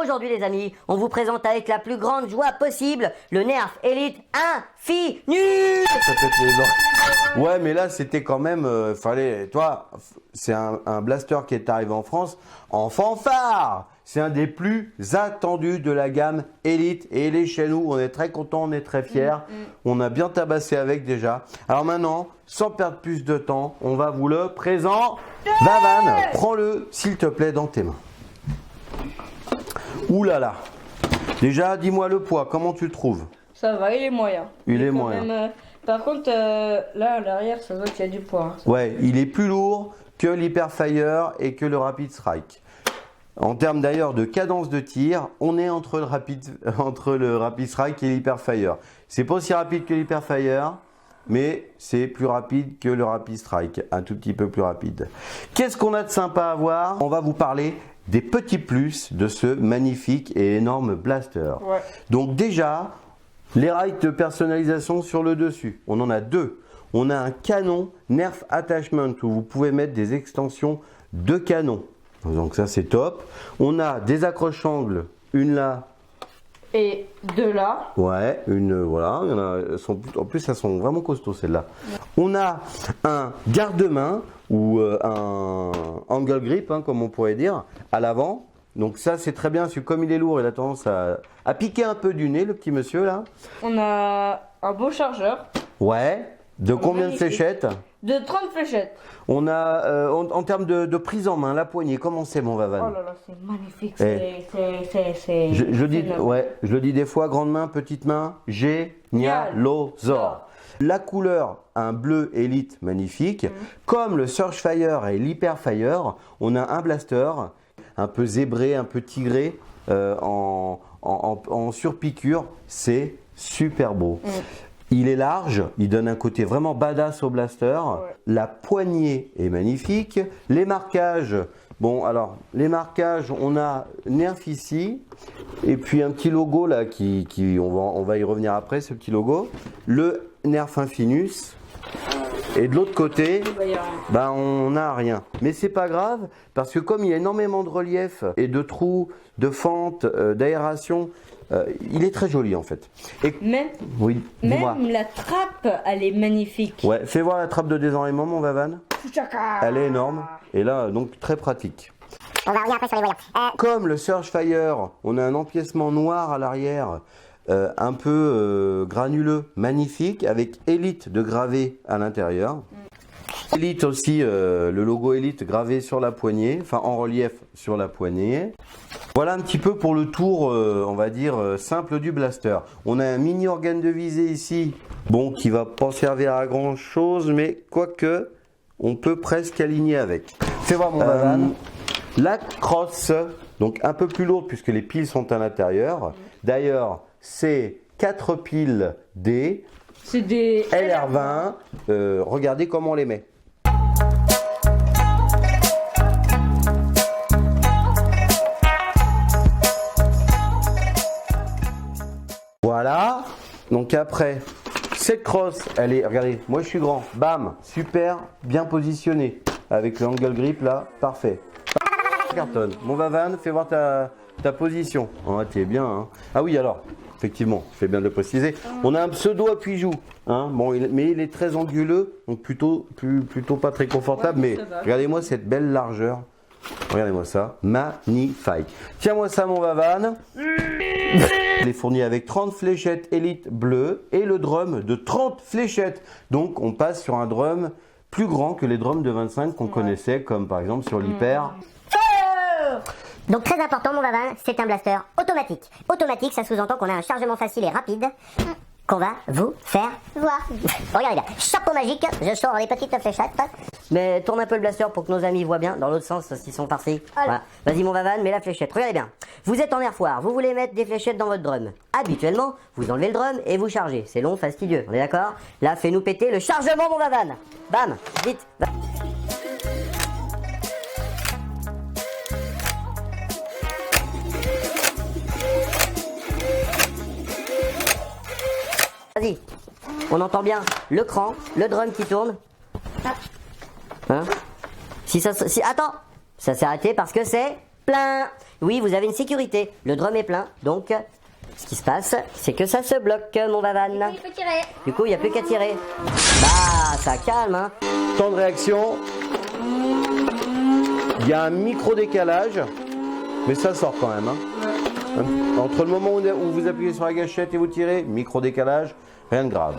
aujourd'hui les amis, on vous présente avec la plus grande joie possible le Nerf Elite Infinus. Ça pète les dents. Ouais, mais là c'était quand même, toi, c'est un blaster qui est arrivé en France en fanfare. C'est un des plus attendus de la gamme Elite et il est chez nous. On est très contents, on est très fiers. On a bien tabassé avec déjà. Alors maintenant, sans perdre plus de temps, on va vous le présenter. Vavan, prends-le s'il te plaît dans tes mains. Ouh là là. Déjà, dis-moi le poids, comment tu le trouves? Ça va, il est moyen. Il est moyen. Par contre, là à l'arrière, ça voit qu'il y a du poids. Ouais, il est plus lourd que l'Hyperfire et que le Rapid Strike. En termes d'ailleurs de cadence de tir, on est entre le Rapid Strike et l'Hyperfire. C'est pas aussi rapide que l'Hyperfire, mais c'est plus rapide que le Rapid Strike, un tout petit peu plus rapide. Qu'est-ce qu'on a de sympa à voir? On va vous parler des petits plus de ce magnifique et énorme blaster. Ouais. Donc déjà, les rails de personnalisation sur le dessus, on en a deux. On a un canon Nerf Attachment où vous pouvez mettre des extensions de canon. Donc ça c'est top. On a des accroche-angles, une là. Et deux là. Ouais, une voilà. Il y en a, en plus elles sont vraiment costauds celles-là. Ouais. On a un garde-main ou un angle grip, hein, comme on pourrait dire, à l'avant. Donc ça c'est très bien, parce que comme il est lourd, il a tendance à piquer un peu du nez, le petit monsieur là. On a un beau chargeur. Ouais. De combien de fléchettes? De 30 fléchettes. On a, en termes de prise en main, la poignée, comment c'est mon Vavan? Oh là là, c'est magnifique. Je le dis des fois, grande main, petite main, génialosor. La couleur, un bleu Elite magnifique. Comme le Surfire et l'Hyperfire, on a un blaster un peu zébré, un peu tigré, en surpiqûre. C'est super beau. Il est large, il donne un côté vraiment badass au blaster. Ouais. La poignée est magnifique. Les marquages, bon alors, les marquages, on a Nerf ici. Et puis un petit logo là, on va y revenir après, ce petit logo. Le Nerf Infinus. Et de l'autre côté, ben, on n'a rien. Mais c'est pas grave, parce que comme il y a énormément de relief et de trous, de fentes, d'aération, il est très joli en fait. Et même la trappe, elle est magnifique. Ouais, fais voir la trappe de désenrayement, mon Vavan. Elle est énorme. Et là, donc très pratique. On va revenir après sur les voyants. Comme le Surfire, on a un empiècement noir à l'arrière, un peu granuleux, magnifique, avec Elite de gravé à l'intérieur. Elite aussi, le logo Elite gravé sur la poignée, enfin en relief sur la poignée. Voilà un petit peu pour le tour, on va dire, simple du blaster. On a un mini organe de visée ici, bon, qui va pas servir à grand chose, mais quoique, on peut presque aligner avec. Fais voir mon Vavan. La crosse, donc un peu plus lourde puisque les piles sont à l'intérieur. D'ailleurs, c'est 4 piles D. C'est des LR20. Regardez comment on les met. Voilà. Donc après, cette crosse, elle est, regardez, moi je suis grand. Bam, super, bien positionné. Avec le angle grip là, parfait. Cartonne. Mon Vavan, fais voir ta position. Oh, t'es bien. Hein. Ah oui, alors, effectivement, fais bien de le préciser. On a un pseudo appui-joue. Hein. Bon, mais il est très anguleux, donc plutôt pas très confortable. Ouais, mais regardez-moi cette belle largeur. Regardez-moi ça. Magnifique. Tiens-moi ça, mon Vavan. Il est fourni avec 30 fléchettes Elite bleues et le drum de 30 fléchettes. Donc, on passe sur un drum plus grand que les drums de 25 qu'on connaissait, comme par exemple sur l'Hyper. Donc très important mon Vavan, c'est un blaster automatique. Automatique, ça sous-entend qu'on a un chargement facile et rapide qu'on va vous faire voir. Regardez bien, chapeau magique, je sors les petites fléchettes. Mais tourne un peu le blaster pour que nos amis voient bien, dans l'autre sens s'ils sont farcis. Voilà. Vas-y mon Vavan, mets la fléchette. Regardez bien, vous êtes en air foire, vous voulez mettre des fléchettes dans votre drum. Habituellement, vous enlevez le drum et vous chargez. C'est long, fastidieux, on est d'accord? Là, fais-nous péter le chargement mon Vavan. Bam, vite. Vas-y, on entend bien le cran, le drum qui tourne. Hein? Attends, ça s'est arrêté parce que c'est plein. Oui, vous avez une sécurité. Le drum est plein, donc ce qui se passe, c'est que ça se bloque, mon Vavan. Il faut tirer. Du coup, il n'y a plus qu'à tirer. Bah, ça calme, hein. Temps de réaction. Il y a un micro décalage, mais ça sort quand même. Hein. Entre le moment où vous appuyez sur la gâchette et vous tirez, micro décalage, rien de grave.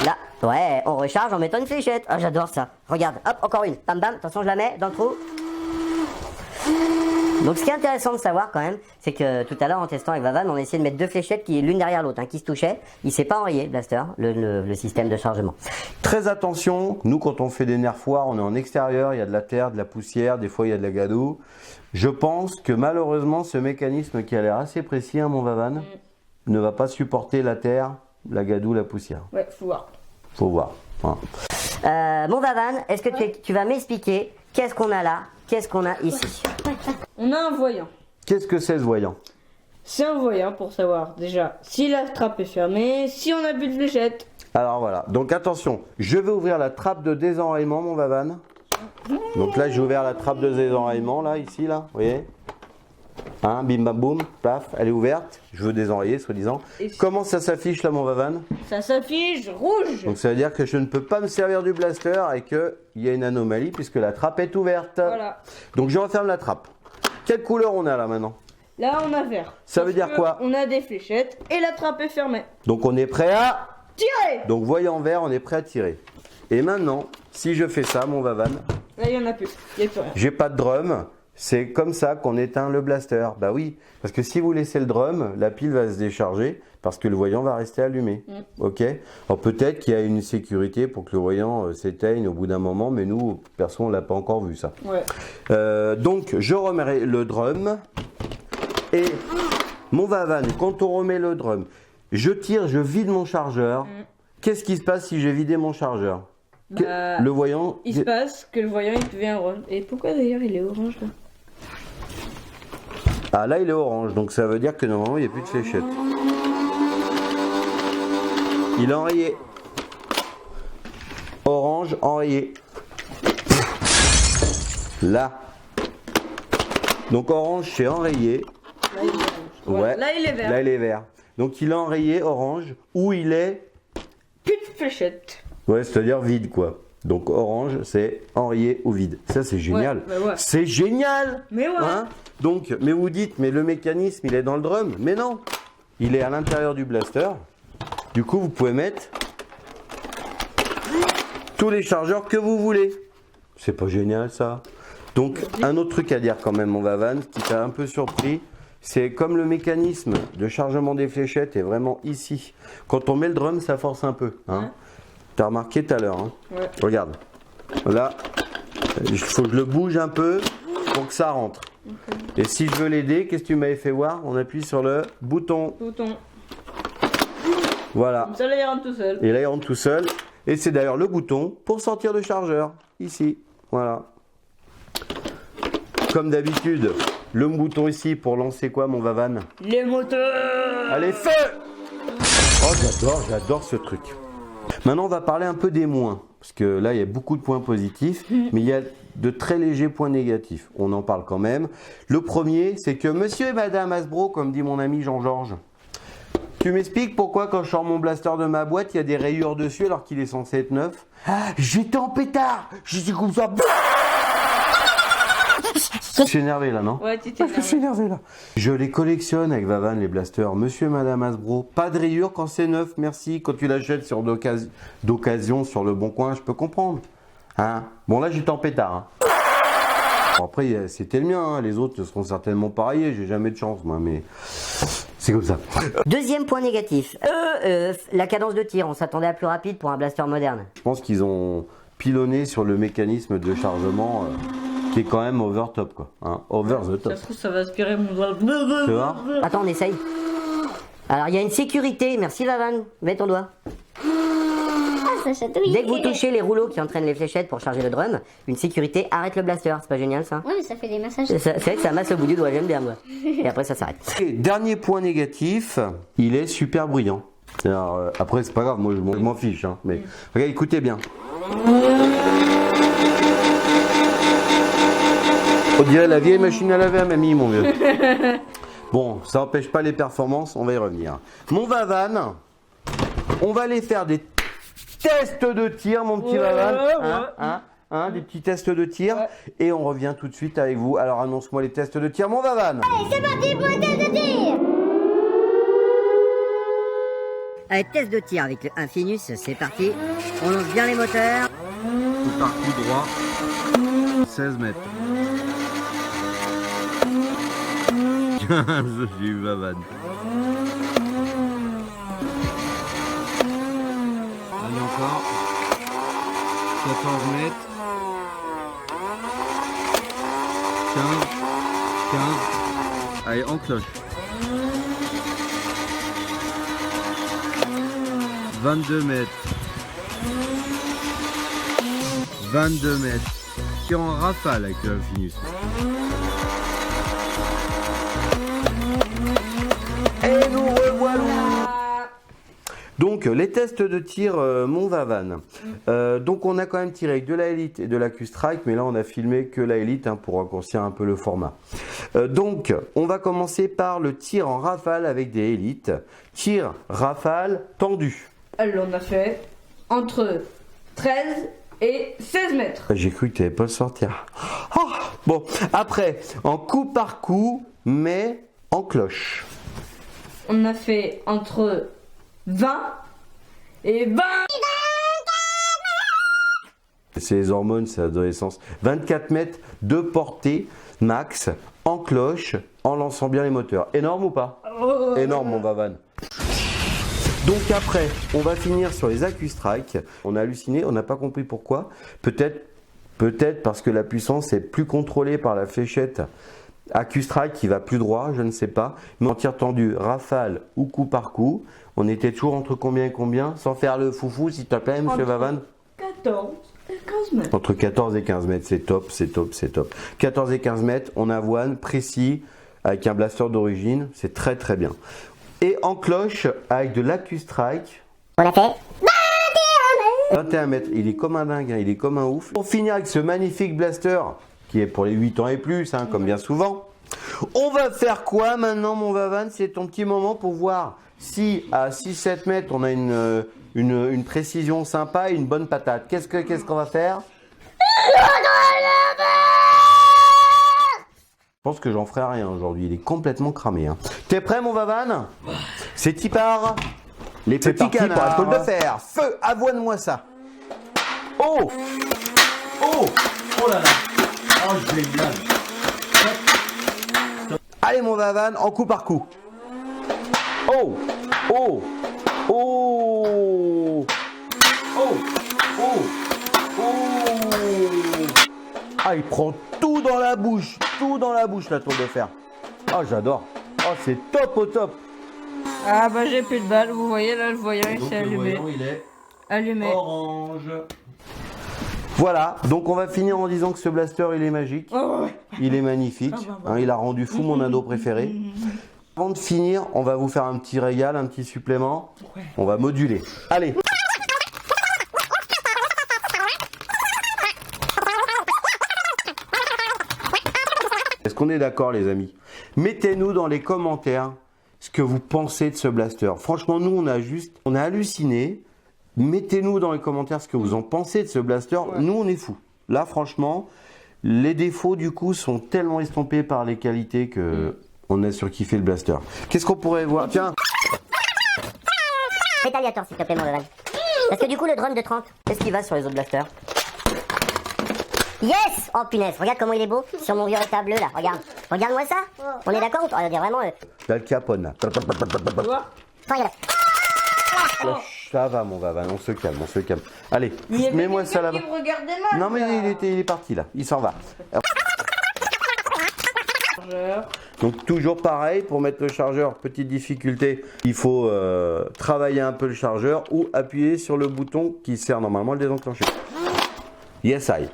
Là, ouais, on recharge en mettant une fléchette. Ah, j'adore ça. Regarde, hop, encore une. Bam, bam, attention, je la mets dans le trou. Donc, ce qui est intéressant de savoir quand même, c'est que tout à l'heure, en testant avec Vavan, on a essayé de mettre deux fléchettes qui l'une derrière l'autre, hein, qui se touchaient. Il s'est pas enrayé, Blaster, le système de chargement. Très attention, nous quand on fait des nerfs foires, on est en extérieur, il y a de la terre, de la poussière, des fois il y a de la gadoue. Je pense que malheureusement ce mécanisme qui a l'air assez précis, hein, mon Vavan, ne va pas supporter la terre, la gadoue, la poussière. Ouais, faut voir. Faut voir. Voilà. Mon Vavan, est-ce que tu vas m'expliquer qu'est-ce qu'on a là, qu'est-ce qu'on a ici? On a un voyant. Qu'est-ce que c'est ce voyant? C'est un voyant pour savoir déjà si la trappe est fermée, si on a plus de fléchette. Alors voilà, donc attention, je vais ouvrir la trappe de désenrayement, mon Vavan. Donc là j'ai ouvert la trappe de désenrayement, là, ici, là, vous voyez, hein, bim bam boum, paf, elle est ouverte, je veux désenrayer, soi-disant. Comment ça s'affiche là, mon Vavan? Ça s'affiche rouge. Donc ça veut dire que je ne peux pas me servir du blaster et qu'il y a une anomalie puisque la trappe est ouverte. Voilà. Donc je referme la trappe. Quelle couleur on a là maintenant? Là, on a vert. Ça veut dire quoi? On a des fléchettes et la trappe est fermée. Donc on est prêt à... Tirer. Donc voyant vert, on est prêt à tirer. Et maintenant, si je fais ça, mon Vavan, Là, il n'y en a plus. Il n'y a plus rien. j'ai pas de drum. C'est comme ça qu'on éteint le blaster. Bah oui, parce que si vous laissez le drum, la pile va se décharger parce que le voyant va rester allumé. Ok. Alors peut-être qu'il y a une sécurité pour que le voyant s'éteigne au bout d'un moment, mais nous, perso, on l'a pas encore vu ça. Ouais. Donc je remets le drum et mon Vavan, quand on remet le drum, je tire, je vide mon chargeur. Qu'est-ce qui se passe si j'ai vidé mon chargeur? Bah, Le voyant... il se passe que le voyant il devient orange. Et pourquoi d'ailleurs il est orange là? Ah là il est orange, donc ça veut dire que normalement il n'y a plus de fléchette. Il est enrayé. Orange enrayé. Là. Donc orange c'est enrayé. Là il est orange. Ouais. Là il est vert. Là il est vert. Donc il est enrayé orange où il est... Plus de fléchettes. Ouais, c'est-à-dire vide quoi. Donc orange c'est enrayé ou vide. Ça c'est génial. Ouais, bah ouais. C'est génial. Mais ouais. Hein? Donc, mais vous dites, mais le mécanisme il est dans le drum. Mais non, il est à l'intérieur du blaster. Du coup, vous pouvez mettre tous les chargeurs que vous voulez. C'est pas génial ça? Donc, un autre truc à dire quand même, mon Vavan, qui t'a un peu surpris, c'est comme le mécanisme de chargement des fléchettes est vraiment ici. Quand on met le drum, ça force un peu. Hein. Ouais. T'as remarqué tout à l'heure. Hein. Ouais. Regarde. Là, il faut que je le bouge un peu pour que ça rentre. Okay. Et si je veux l'aider, qu'est-ce que tu m'avais fait voir? On appuie sur le bouton. Voilà. Comme ça, là, il rentre tout seul. Et là, il rentre tout seul. Et c'est d'ailleurs le bouton pour sortir le chargeur. Ici. Voilà. Comme d'habitude, le bouton ici pour lancer quoi, mon Vavan? Les moteurs. Allez, feu! Oh, j'adore ce truc. Maintenant, on va parler un peu des moins. Parce que là, il y a beaucoup de points positifs, mais il y a de très légers points négatifs. On en parle quand même. Le premier, c'est que monsieur et madame Hasbro, comme dit mon ami Jean-Georges, tu m'expliques pourquoi quand je sors mon blaster de ma boîte, il y a des rayures dessus alors qu'il est censé être neuf? Ah, j'étais en pétard! J'étais comme ça. Je suis énervé là, non? Ouais, tu t'es énervé. Je suis énervé là. Je les collectionne avec Vavan, les blasters. Monsieur et madame Hasbro, pas de rayures quand c'est neuf, merci. Quand tu l'achètes sur d'occasion sur le bon coin, je peux comprendre. Hein? Bon, là, j'étais en pétard. Hein. Bon, après, c'était le mien. Hein. Les autres seront certainement pareils. J'ai jamais de chance, moi, mais c'est comme ça. Deuxième point négatif. La cadence de tir. On s'attendait à plus rapide pour un blaster moderne. Je pense qu'ils ont pilonné sur le mécanisme de chargement. Qui est quand même over top quoi, hein, over the top. Ça se trouve, ça va aspirer mon doigt. Tu vois? Attends, on essaye. Alors il y a une sécurité, merci Vavan, mets ton doigt. Ah, ça chatouille. Dès que vous touchez les rouleaux qui entraînent les fléchettes pour charger le drum, une sécurité arrête le blaster, c'est pas génial ça? Ouais, mais ça fait des massages. C'est vrai que ça masse au bout du doigt, j'aime bien moi. Et après ça s'arrête. Et dernier point négatif, il est super bruyant. Alors, après c'est pas grave, moi je m'en fiche, hein, mais regarde, écoutez bien. On dirait la vieille machine à laver à mamie, mon vieux. Bon, ça n'empêche pas les performances, on va y revenir. Mon Vavan, on va aller faire des tests de tir, mon petit Vavan. Des petits tests de tir. Et on revient tout de suite avec vous. Alors annonce-moi les tests de tir, mon Vavan. Allez, c'est parti pour les tests de tir. Allez, test de tir avec le Infinus, c'est parti. On lance bien les moteurs. Coup par coup droit, 16 mètres. 15, j'ai eu Vavan. Allez encore. 14 mètres. 15. Allez, en cloche. 22 mètres. 22 mètres. Tir en rafale avec le Infinus. Et nous revoilà. Donc les tests de tir mon Vavan. Donc on a quand même tiré avec de la Elite et de la Q-Strike, mais là on a filmé que la Elite pour raccourcir un peu le format. Donc on va commencer par le tir en rafale avec des Élites. Tir rafale tendu. Alors, on a fait entre 13 et 16 mètres. J'ai cru que tu n'allais pas le sortir. Oh, bon, après, en coup par coup, mais en cloche. On a fait entre 20 et 20. C'est les hormones, c'est l'adolescence. 24 mètres de portée max, en cloche, en lançant bien les moteurs. Énorme ou pas? Énorme, mon Vavan. Donc après, on va finir sur les Q-Strike. On a halluciné, on n'a pas compris pourquoi. Peut-être parce que la puissance est plus contrôlée par la fléchette Q-Strike qui va plus droit, je ne sais pas. Mais en tir tendu, rafale ou coup par coup, on était toujours entre combien et combien? Sans faire le foufou, s'il te plaît, monsieur Vavan. 14 et 15 mètres. Entre 14 et 15 mètres, c'est top, c'est top, c'est top. 14 et 15 mètres, on avoine, précis, avec un blaster d'origine, c'est très très bien. Et en cloche, avec de l'Q-Strike. On a fait 21 mètres, il est comme un dingue, il est comme un ouf. Pour finir avec ce magnifique blaster, qui est pour les 8 ans et plus, comme bien souvent. On va faire quoi maintenant, mon Vavan? C'est ton petit moment pour voir si à 6-7 mètres, on a une précision sympa et une bonne patate. Qu'est-ce qu'on va faire? Je pense que j'en ferai rien aujourd'hui, il est complètement cramé. T'es prêt, mon Vavan? C'est y part. Les petits canards pour de fer. Feu, avoine-moi ça. Oh, oh, oh là là. Oh, génial. Allez, mon Vavan, en coup par coup. Oh, oh, oh, oh, oh, oh. Ah, il prend tout dans la bouche, la tour de fer. Oh, j'adore. Oh, c'est top au top. Ah bah j'ai plus de balles, vous voyez là le voyant il s'est allumé. Il est Allumé. orange. Voilà, donc on va finir en disant que ce blaster il est magique. Oh, ouais. Il est magnifique. Il a rendu fou mon ado préféré. Avant de finir, on va vous faire un petit régal, un petit supplément. On va moduler. Allez. Est-ce qu'on est d'accord, les amis? Mettez-nous dans les commentaires ce que vous pensez de ce blaster. Franchement, nous, on a halluciné. Mettez-nous dans les commentaires ce que vous en pensez de ce blaster. Ouais. Nous, on est fous. Là, franchement, les défauts, du coup, sont tellement estompés par les qualités que on a surkiffé le blaster. Qu'est-ce qu'on pourrait voir? Tiens. Rétaliateur, s'il te plaît, mon Vavan. Parce que du coup, le drone de 30, qu'est-ce qu'il va sur les autres blasters? Yes! Oh punaise, regarde comment il est beau sur mon vieux réta bleu là, regarde. Regarde-moi ça. On est d'accord? On va dire vraiment... Là, le Capone, là. Ça va, mon Vavan, on se calme, on se calme. Allez, mets-moi ça là-bas. Non, mais il est parti là, il s'en va. Donc toujours pareil, pour mettre le chargeur, petite difficulté, il faut travailler un peu le chargeur ou appuyer sur le bouton qui sert normalement à le désenclencher. Yes, I.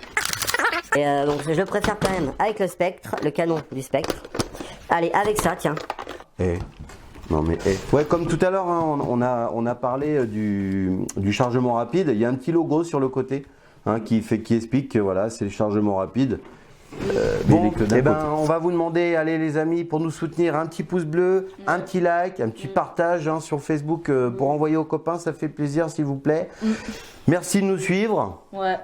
Et donc je préfère quand même avec le spectre, le canon du spectre. Allez, avec ça, tiens. Non mais ouais, comme tout à l'heure, on a parlé du chargement rapide. Il y a un petit logo sur le côté qui explique que voilà, c'est le chargement rapide. Bon, que d'un eh ben, côté. on va vous demander, allez les amis, pour nous soutenir, un petit pouce bleu, un petit like, un petit partage hein, sur Facebook pour envoyer aux copains, ça fait plaisir s'il vous plaît. Merci de nous suivre Ouais.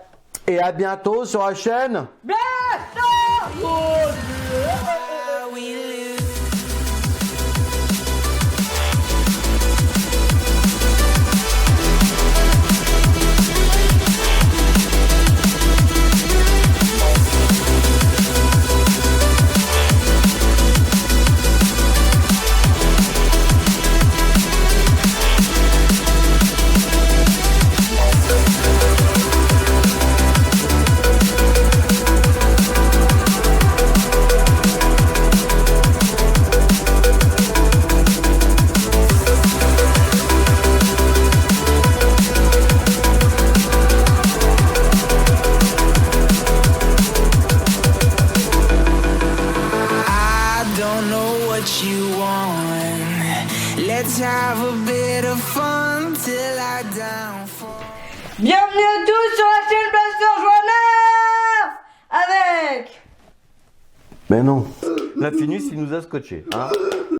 et à bientôt sur la chaîne. I don't know what you want. Let's have a bit of fun till I downfall. Bienvenue à tous sur la chaîne Blaster Joanna avec... Mais non, la Finus il nous a scotché. Hein.